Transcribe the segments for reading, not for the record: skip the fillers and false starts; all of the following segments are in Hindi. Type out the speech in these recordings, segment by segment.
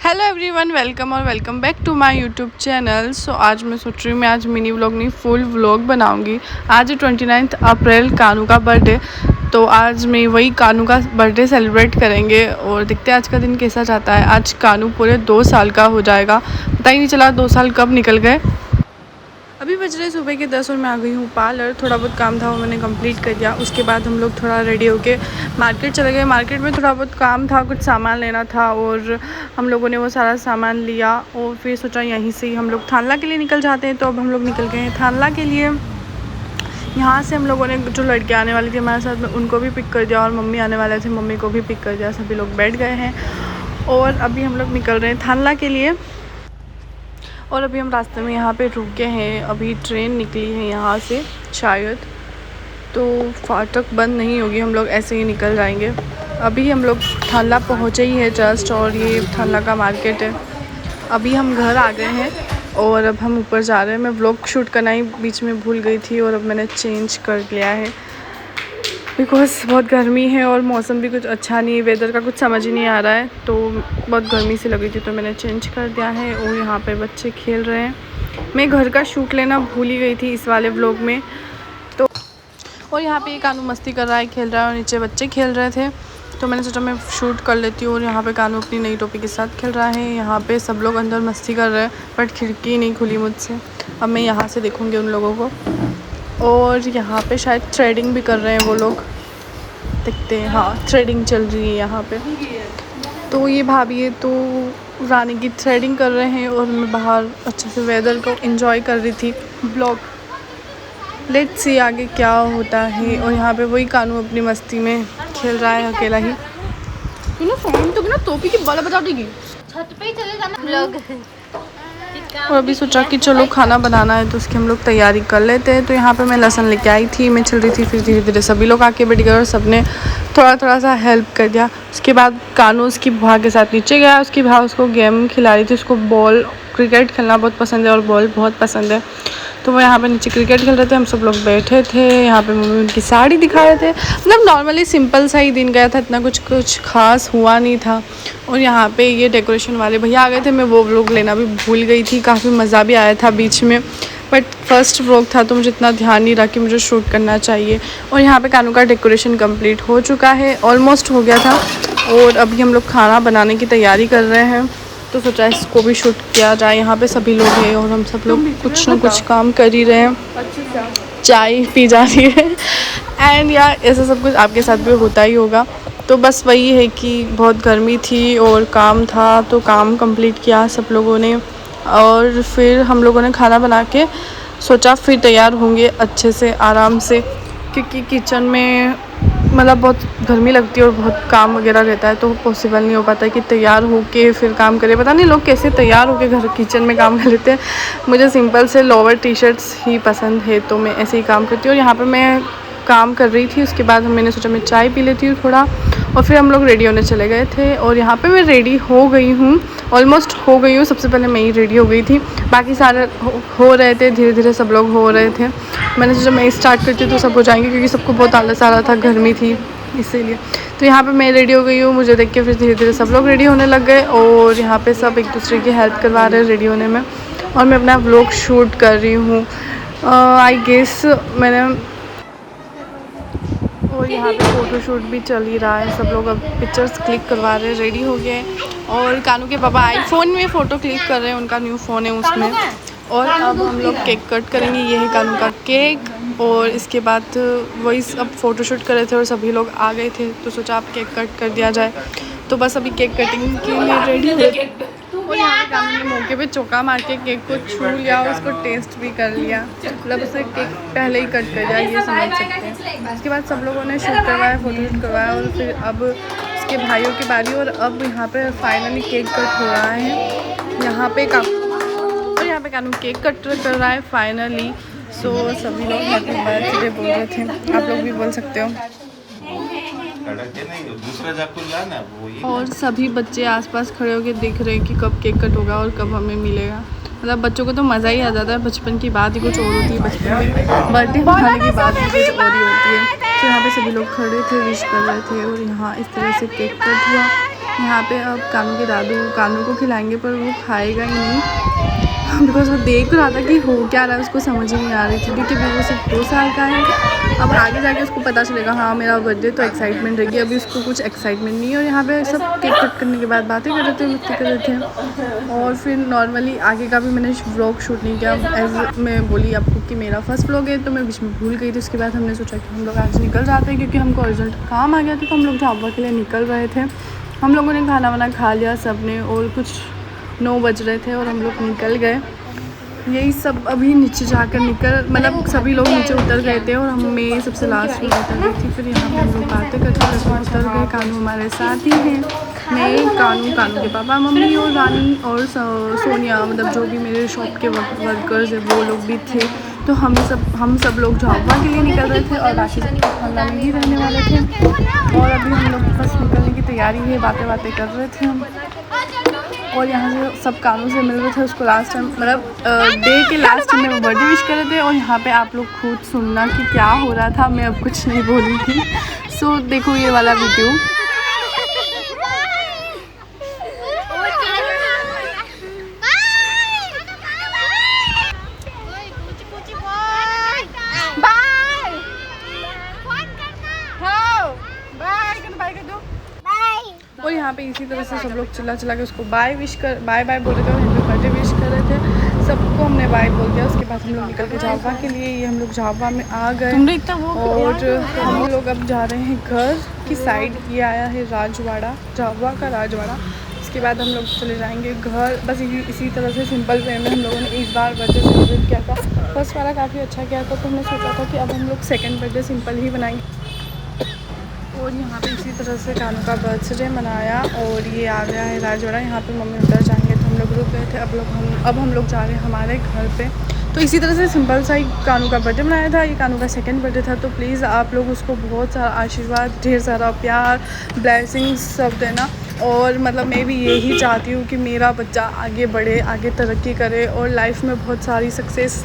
हेलो एवरीवन, वेलकम और welcome back to my YouTube channel. So आज मैं सोच रही हूँ मैं आज मिनी व्लॉग नहीं फुल व्लॉग बनाऊँगी। आज 29 अप्रैल कानू का बर्थडे, तो आज मैं वही कानू का बर्थडे सेलिब्रेट करेंगे और देखते हैं आज का दिन कैसा जाता है। आज कानू पूरे 2 साल का हो जाएगा, पता ही नहीं चला 2 साल कब निकल गए। अभी बज रहे सुबह के 10 और मैं आ गई हूँ पार्लर। थोड़ा बहुत काम था वो मैंने कंप्लीट कर दिया। उसके बाद हम लोग थोड़ा रेडी होके मार्केट चले गए। मार्केट में थोड़ा बहुत काम था, कुछ सामान लेना था और हम लोगों ने वो सारा सामान लिया और फिर सोचा यहीं से ही हम लोग थानला के लिए निकल जाते हैं। तो अब हम लोग निकल गए हैं थानला के लिए। यहाँ से हम लोगों ने जो लड़कियाँ आने वाली थी हमारे साथ में उनको भी पिक कर दिया और मम्मी आने वाले थे, मम्मी को भी पिक कर दिया। सभी लोग बैठ गए हैं और अभी हम लोग निकल रहे हैं थानला के लिए। और अभी हम रास्ते में यहाँ पे रुके हैं, अभी ट्रेन निकली है यहाँ से शायद, तो फाटक बंद नहीं होगी, हम लोग ऐसे ही निकल जाएंगे। अभी हम लोग थानला पहुँचे ही है जस्ट, और ये थानला का मार्केट है। अभी हम घर आ गए हैं और अब हम ऊपर जा रहे हैं। मैं व्लॉग शूट करना ही बीच में भूल गई थी और अब मैंने चेंज कर लिया है बिकॉज़ बहुत गर्मी है और मौसम भी कुछ अच्छा नहीं है, वेदर का कुछ समझ ही नहीं आ रहा है, तो बहुत गर्मी सी लगी थी तो मैंने चेंज कर दिया है। और यहाँ पे बच्चे खेल रहे हैं। मैं घर का शूट लेना भूल ही गई थी इस वाले व्लॉग में। तो और यहाँ पे कानू मस्ती कर रहा है, खेल रहा है और नीचे बच्चे खेल रहे थे, तो मैंने सोचा मैं शूट कर लेती हूँ। और यहाँ पे कानू अपनी नई टोपी के साथ खेल रहा है। यहाँ पे सब लोग अंदर मस्ती कर रहे हैं बट खिड़की नहीं खुली मुझसे। अब मैं यहाँ से देखूँगी उन लोगों को। और यहाँ पे शायद थ्रेडिंग भी कर रहे हैं वो लोग, देखते हैं। हाँ, थ्रेडिंग चल रही है यहाँ पे। तो ये भाभी है तो रानी की थ्रेडिंग कर रहे हैं और मैं बाहर अच्छे से वेदर को एंजॉय कर रही थी। ब्लॉग लेट्स सी आगे क्या होता है। और यहाँ पे वही कानू अपनी मस्ती में खेल रहा है अकेला ही। फोन तो टोपी की बाला बजा देगी। छत पे ही चले जाना ब्लॉग। और अभी सोचा कि चलो खाना बनाना है तो उसकी हम लोग तैयारी कर लेते हैं। तो यहाँ पे मैं लहसुन लेके आई थी, मैं चल रही थी, फिर धीरे धीरे सभी लोग आके बैठ गए और सबने थोड़ा थोड़ा सा हेल्प कर दिया। उसके बाद कानू उसकी बुआ के साथ नीचे गया। उसकी बुआ उसको गेम खिला रही थी, उसको बॉल क्रिकेट खेलना बहुत पसंद है और बॉल बहुत पसंद है, तो वो यहाँ पे नीचे क्रिकेट खेल रहे थे। हम सब लोग बैठे थे। यहाँ पे मम्मी उनकी साड़ी दिखा रहे थे। मतलब नॉर्मली सिंपल सा ही दिन गया था, इतना कुछ खास हुआ नहीं था। और यहाँ पे ये डेकोरेशन वाले भैया आ गए थे, मैं वो व्लॉग लेना भी भूल गई थी। काफ़ी मज़ा भी आया था बीच में, बट फर्स्ट व्लॉग था तो मुझे इतना ध्यान नहीं रहा कि मुझे शूट करना चाहिए। और यहाँ पे कानू का डेकोरेशन कंप्लीट हो चुका है, ऑलमोस्ट हो गया था। और अभी हम लोग खाना बनाने की तैयारी कर रहे हैं, तो सोचा इसको भी शूट किया जाए। यहाँ पे सभी लोग हैं और हम सब लोग कुछ ना कुछ काम कर ही रहे हैं, चाय पी जा रही है एंड यार ऐसा सब कुछ आपके साथ भी होता ही होगा। तो बस वही है कि बहुत गर्मी थी और काम था, तो काम कंप्लीट किया सब लोगों ने। और फिर हम लोगों ने खाना बना के सोचा फिर तैयार होंगे अच्छे से आराम से, क्योंकि किचन में मतलब बहुत गर्मी लगती है और बहुत काम वगैरह रहता है, तो पॉसिबल नहीं हो पाता है कि तैयार होके फिर काम करें। पता नहीं लोग कैसे तैयार होके घर किचन में काम कर लेते हैं। मुझे सिंपल से लोअर टी शर्ट्स ही पसंद है, तो मैं ऐसे ही काम करती हूँ। और यहाँ पे मैं काम कर रही थी, उसके बाद मैंने सोचा मैं चाय पी लेती हूँ थोड़ा, और फिर हम लोग रेडी होने चले गए थे। और यहाँ पे मैं रेडी हो गई हूँ, ऑलमोस्ट हो गई हूँ। सबसे पहले मैं ही रेडी हो गई थी, बाकी सारे हो रहे थे, धीरे धीरे सब लोग हो रहे थे। मैंने सोचा मैं स्टार्ट करती हूँ तो सब हो जाएंगे, क्योंकि सबको बहुत आलस आ रहा था, गर्मी थी इसीलिए। तो यहाँ पे मैं रेडी हो गई हूँ, मुझे देख के फिर धीरे धीरे सब लोग रेडी होने लग गए। और यहाँ पे सब एक दूसरे की हेल्प करवा रहे हैं रेडी होने में, और मैं अपना व्लॉग शूट कर रही हूँ आई गेस मैंने। और यहाँ पे फ़ोटो शूट भी चल ही रहा है, सब लोग अब पिक्चर्स क्लिक करवा रहे हैं, रेडी हो गए। और कानू के पापा आईफोन में फ़ोटो क्लिक कर रहे हैं, उनका न्यू फ़ोन है उसमें। और अब हम लोग केक कट करेंगे, ये है कानू का केक। और इसके बाद वही अब फ़ोटो शूट कर रहे थे और सभी लोग आ गए थे, तो सोचा आप केक कट कर दिया जाए। तो बस अभी केक कटिंग के लिए रेडी हुए। और यहाँ पे कानू ने मौके पे चौका मार के केक को छू लिया और उसको टेस्ट भी कर लिया, मतलब उसने केक पहले ही कट कर दिया, ये समझ सकते हैं। उसके बाद सब लोगों ने शूट करवाया, फ़ोटो शूट करवाया, और फिर अब उसके भाइयों की बारी। और अब यहाँ पे फाइनली केक कट हो रहा है यहाँ पे और यहाँ पे कानू केक कट कर रहा है फाइनली। सो सभी लोग हैप्पी बर्थडे बोल रहे थे, आप लोग भी बोल सकते हो। और सभी बच्चे आसपास खड़े होकर देख रहे हैं कि कब केक कट होगा और कब हमें मिलेगा। मतलब बच्चों को तो मज़ा ही आ जाता है, बचपन की बात ही कुछ और होती है, बचपन में बर्थडे मनाने की बात ही कुछ और ही होती है। तो यहाँ पे सभी लोग खड़े थे, विश कर रहे थे, और यहाँ इस तरह से केक कट हुआ। यहाँ पे अब कानू के दादू कानू को खिलाएंगे, पर वो खाएगा ही नहीं बिकॉज वो देख रहा था कि हो क्या रहा है, उसको समझ ही नहीं आ रही थी क्योंकि वो सिर्फ 2 साल का है। अब आगे जाके उसको पता चलेगा हाँ मेरा बर्थडे, तो एक्साइटमेंट रहेगी। अभी उसको कुछ एक्साइटमेंट नहीं है। और यहाँ पे सब केक कट करने के बाद बातें कर रहे थे, मस्ती कर रहे थे। और फिर नॉर्मली आगे का भी मैंने व्लॉग शूट नहीं किया। एज मैं बोली आपको कि मेरा फर्स्ट व्लॉग है, तो मैं बीच में भूल गई थी। उसके बाद हमने सोचा कि हम लोग आज निकल जाते हैं क्योंकि हमको अर्जेंट काम आ गया था, तो हम लोग झाबुआ के लिए निकल रहे थे। हम लोगों ने खाना वाना खा लिया सब ने, और कुछ 9 बज रहे थे और हम लोग निकल गए। यही सब अभी नीचे जाकर मतलब सभी लोग नीचे उतर गए थे और मैं सबसे लास्ट में उतर गई थी। फिर यहाँ पे हम लोग बातें करते उतर गए। कानू हमारे साथ ही हैं, मैं, कानू के पापा, मम्मी और रानी और सोनिया, मतलब जो भी मेरे शॉप के वर्कर्स हैं वो लोग भी थे। तो हम सब लोग झाबुआ के लिए निकल रहे थे और बाकी खाना में ही रहने वाले थे। और अभी हम लोग बस निकलने की तैयारी है, बातें कर रहे थे हम। और यहाँ से सब कानू से मिल रहे थे उसको लास्ट टाइम, मतलब डे के लास्ट टाइम में वो बर्थडे विश कर रहे थे। और यहाँ पे आप लोग खुद सुनना कि क्या हो रहा था, मैं अब कुछ नहीं बोली थी। सो देखो ये वाला वीडियो। और यहाँ पे इसी तरह से सब लोग चिल्ला के उसको बाय बोल रहे थे और यहाँ पे बर्थडे विश कर रहे थे। सबको हमने बाय बोल दिया। उसके बाद हम लोग निकल के झाबुआ के लिए, ये हम लोग झाबुआ में आ गए और हम लोग अब जा रहे हैं घर की साइड। ये आया है राजवाड़ा, झाबुआ का राजवाड़ा। उसके बाद हम लोग चले जाएंगे घर। बस इसी तरह से सिंपल वे में हम लोगों ने इस बार बर्थडे सेलिब्रेट किया था। फर्स्ट वाला काफ़ी अच्छा किया था, तो हमने सोचा था कि अब हम लोग सेकेंड बर्थडे सिंपल ही बनाएंगे। और यहाँ पे इसी तरह से कानू का बर्थडे मनाया। और ये आ गया है राजवाड़ा। यहाँ पे मम्मी उधर जाएंगे, तो हम लोग रुक गए थे। अब हम लोग जा रहे हैं हमारे घर पे। तो इसी तरह से सिंपल सा ही कानू का बर्थडे मनाया था। ये कानू का सेकंड बर्थडे था, तो प्लीज़ आप लोग उसको बहुत सारा आशीर्वाद, ढेर सारा प्यार, ब्लेसिंग्स सब देना। और मतलब मैं भी यही चाहती हूँ कि मेरा बच्चा आगे बढ़े, आगे तरक्की करे और लाइफ में बहुत सारी सक्सेस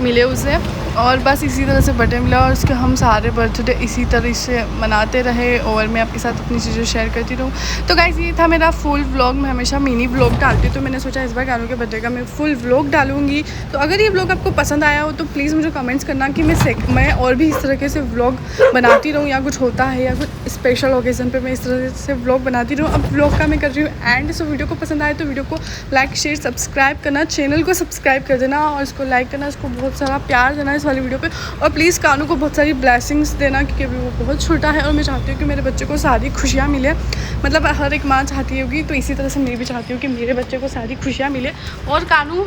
मिले उसे। और बस इसी तरह से बर्थडे मिला और उसके हम सारे बर्थडे इसी तरह से मनाते रहे और मैं आपके साथ अपनी चीज़ें शेयर करती रहूँ। तो गाइस ये था मेरा फुल व्लॉग। मैं हमेशा मिनी व्लॉग डालती हूँ, तो मैंने सोचा इस बार कानू के बर्थडे का मैं फुल व्लॉग डालूँगी। तो अगर ये व्लॉग आपको पसंद आया हो तो प्लीज़ मुझे कमेंट्स करना कि मैं और भी इस तरीके से व्लॉग बनाती रहूँ, या कुछ होता है या कुछ स्पेशल ओकेज़न पर मैं इस तरह से व्लॉग बनाती रहूँ। अब व्लॉग का मैं कर रही हूँ एंड। सो वीडियो को पसंद आए तो वीडियो को लाइक शेयर सब्सक्राइब करना, चैनल को सब्सक्राइब कर देना और इसको लाइक करना, इसको बहुत सारा प्यार देना इस वाली वीडियो पे। और प्लीज़ कानू को बहुत सारी ब्लेसिंग्स देना क्योंकि अभी वो बहुत छोटा है और मैं चाहती हूँ कि मेरे बच्चे को सारी खुशियाँ मिले। मतलब हर एक माँ चाहती होगी, तो इसी तरह से मैं भी चाहती हूँ कि मेरे बच्चे को सारी खुशियाँ मिले। और कानू,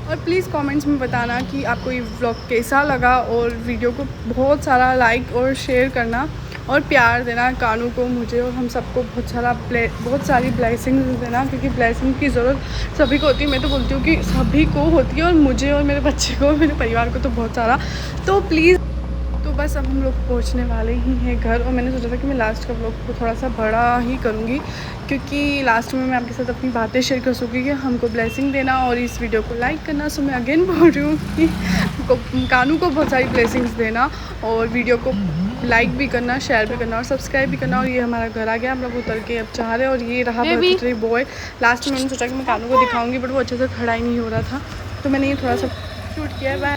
और प्लीज़ कमेंट्स में बताना कि आपको ये व्लॉग कैसा लगा और वीडियो को बहुत सारा लाइक और शेयर करना और प्यार देना कानू को, मुझे और हम सबको बहुत सारी ब्लेसिंग्स देना क्योंकि ब्लेसिंग की ज़रूरत सभी को होती है। मैं तो बोलती हूँ कि सभी को होती है और मुझे और मेरे बच्चे को, मेरे परिवार को तो बहुत सारा। तो प्लीज़, तो बस अब हम लोग पहुंचने वाले ही हैं घर। और मैंने सोचा था कि मैं लास्ट का व्लॉग को थोड़ा सा बड़ा ही करूँगी क्योंकि लास्ट में मैं आपके साथ अपनी बातें शेयर कर सकूँगी कि हमको ब्लेसिंग देना और इस वीडियो को लाइक करना। सो मैं अगेन बोल रही हूँ कि कानू को बहुत सारी ब्लेसिंग्स देना और वीडियो को लाइक भी करना, शेयर भी करना और सब्सक्राइब भी करना। और ये हमारा घर आ गया, हम लोग उतर के अब चाह रहे हैं। और ये रहा बर्थडे बॉय। लास्ट में मैंने सोचा कि मैं कानू को दिखाऊंगी बट वो अच्छे से खड़ा ही नहीं हो रहा था, तो मैंने ये थोड़ा सा शूट किया है।